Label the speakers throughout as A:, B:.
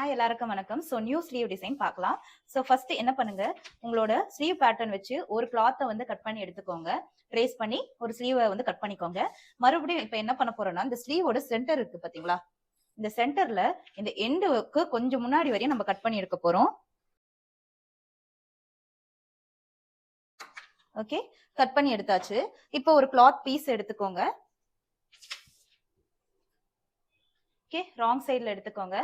A: Hi எல்லாருக்கும் வணக்கம். So new sleeve design பார்க்கலாம். ஸோ ஃபர்ஸ்ட் என்ன பண்ணுங்க, உங்களோட ஸ்லீவ் பேட்டர்ன் வச்சு ஒரு கிளாத்தை வந்து கட் பண்ணி எடுத்துக்கோங்க. ட்ரேஸ் பண்ணி ஒரு ஸ்லீவை வந்து கட் பண்ணிக்கோங்க. மறுபடியும் இப்போ என்ன பண்ண போறோம்னா, இந்த ஸ்லீவோட சென்டர் இருக்கு பாத்தீங்களா, இந்த சென்டர்ல இந்த எண்டுக்கு கொஞ்சம் முன்னாடி வரையும் நம்ம கட் பண்ணி எடுக்க போறோம். ஓகே, கட் பண்ணி எடுத்தாச்சு. இப்போ ஒரு கிளாத் பீஸ் எடுத்துக்கோங்க. ஓகே, ராங் சைட்ல எடுத்துக்கோங்க.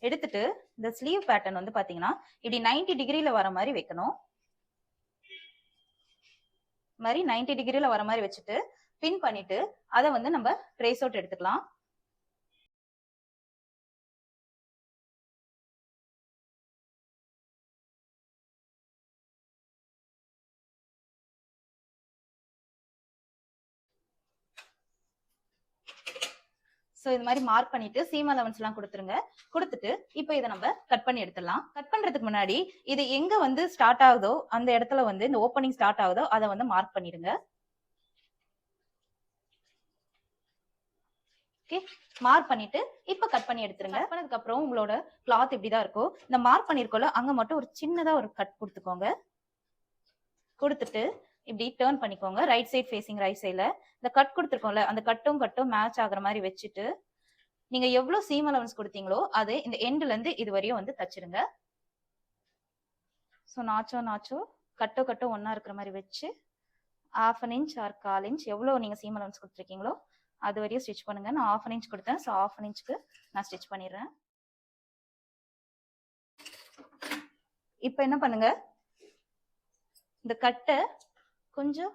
A: எடுத்துட்டு இந்த ஸ்லீவ் பேட்டர்ன் வந்து பாத்தீங்கன்னா இப்படி 90 டிகிரில வர மாதிரி வைக்கணும். மாதிரி 90 டிகிரில வர மாதிரி வச்சுட்டு பின் பண்ணிட்டு அதை வந்து நம்ம ட்ரேஸ் அவுட் எடுத்துக்கலாம். ஸோ இது மாதிரி மார்க் பண்ணிட்டு சீம் அலவன்ஸ் எல்லாம் கொடுத்துருங்க. கொடுத்துட்டு இப்போ இதை நம்ம கட் பண்ணி எடுத்துடலாம். கட் பண்றதுக்கு முன்னாடி இது எங்க வந்து ஸ்டார்ட் ஆகுதோ அந்த இடத்துல வந்து இந்த ஓப்பனிங் ஸ்டார்ட் ஆகுதோ அதை வந்து மார்க் பண்ணிடுங்க. ஓகே, மார்க் பண்ணிட்டு இப்ப கட் பண்ணி எடுத்துருங்க. கட் பண்ணதுக்கு அப்புறம் உங்களோட கிளாத் இப்படிதான் இருக்கும். இந்த மார்க் பண்ணிருக்கோம்ல அங்க மட்டும் ஒரு சின்னதா ஒரு கட் கொடுத்துக்கோங்க. கொடுத்துட்டு இப்படி டேர்ன் பண்ணிக்கோங்க. ரைட் சைட் ஃபேசிங் ரைட் சைட்ல இந்த கட் கொடுத்துருக்கோம்ல அந்த கட்டும் மேட்ச் ஆகுற மாதிரி வச்சுட்டு நீங்க எவ்வளவு சீம் அலவன்ஸ் கொடுத்தீங்களோ அது இந்த எண்ட்ல இருந்து இது வரையும் வந்து தச்சிருங்க. ஸோ நாச்சோ கட்டும் ஒன்னா இருக்கிற மாதிரி வச்சு 1/2 இன்ச் ஆர் 1/4 இன்ச் எவ்வளவு நீங்க சீம் அலவன்ஸ் கொடுத்துருக்கீங்களோ அது வரையும் ஸ்டிச் பண்ணுங்க. நான் 1/2 இன்ச் கொடுத்தேன். ஸோ 1/2 இன்ச்சுக்கு நான் ஸ்டிச் பண்ணிடுறேன். இப்போ என்ன பண்ணுங்க, இந்த கட்டை கொஞ்சம்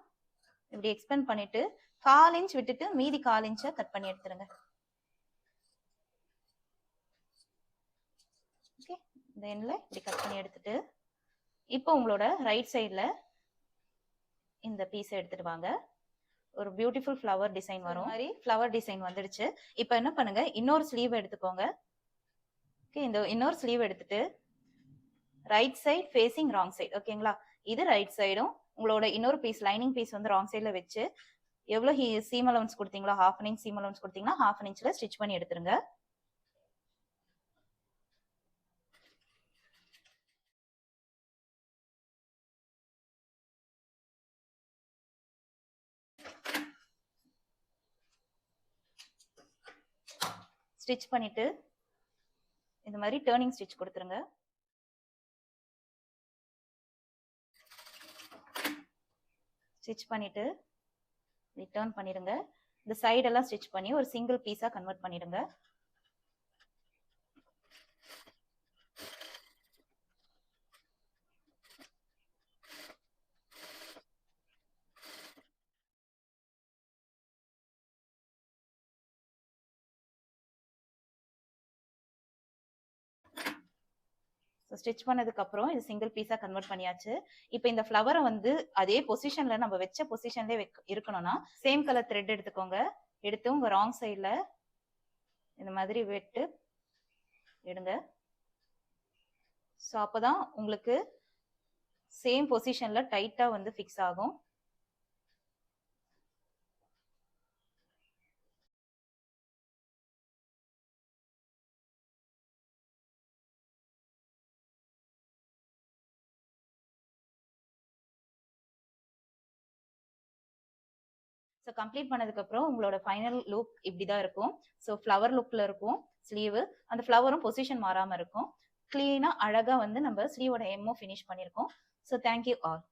A: இப்படி எக்ஸ்பெண்ட் பண்ணிட்டு 1/4 இன்ச் விட்டுட்டு மீதி 1/4 இன்ச்சை கட் பண்ணி எடுத்துருங்க. ஓகே, இந்த எண்ட்ல இப்படி கட் பண்ணி எடுத்துட்டு இப்போ உங்களோட ரைட் சைட்ல இந்த பீஸை எடுத்துட்டு வாங்க. ஒரு பியூட்டிஃபுல் ஃப்ளவர் டிசைன் வரும். மாதிரி ஃப்ளவர் டிசைன் வந்துடுச்சு. இப்போ என்ன பண்ணுங்க, இன்னொரு ஸ்லீவ் எடுத்துக்கோங்க. ஓகே, இந்த இன்னொரு ஸ்லீவ் எடுத்துட்டு right side facing wrong side. ஓகேங்களா, இது ரைட் சைடும் உங்களோட இன்னொரு பீஸ் லைனிங் பீஸ் வந்து ராங் சைட்ல வச்சு எவ்வளவு சீம் அலவன்ஸ் கொடுத்தீங்களோ 1/2 இன்ச் சீம் அலவன்ஸ் கொடுத்தீங்கன்னா 1/2 இன்ச்ல ஸ்டிச் பண்ணி எடுத்துருங்க. ஸ்டிச் பண்ணிட்டு இந்த மாதிரி டேர்னிங் ஸ்டிச் கொடுத்துருங்க. ஸ்டிச் பண்ணிட்டு ரிட்டர்ன் பண்ணிடுங்க. இந்த சைடெல்லாம் ஸ்டிச் பண்ணி ஒரு சிங்கிள் பீஸா கன்வெர்ட் பண்ணிடுங்க. ஸ்டிச் பண்ணதுக்கு அப்புறம் இது சிங்கிள் பீஸா கன்வெர்ட் பண்ணியாச்சு. இப்போ இந்த ஃப்ளவரை வந்து அதே பொசிஷன்ல நம்ம வச்ச பொசிஷன்ல இருக்கணும்னா சேம் கலர் த்ரெட் எடுத்துக்கோங்க. எடுத்து உங்க ராங் சைட்ல இந்த மாதிரி வெட்டு எடுங்க. ஸோ அப்போதான் உங்களுக்கு சேம் பொசிஷன்ல டைட்டா வந்து ஃபிக்ஸ் ஆகும். ஸோ கம்ப்ளீட் பண்ணதுக்கு அப்புறம் உங்களோட ஃபைனல் லுக் இப்படிதான் இருக்கும். ஸோ ஃப்ளவர் லுக்ல இருக்கும் ஸ்லீவ். அந்த ஃப்ளவரும் பொசிஷன் மாறாம இருக்கும். கிளீனா அழகா வந்து நம்ம ஸ்லீவோட எம்மும் ஃபினிஷ் பண்ணியிருக்கோம். So thank you all.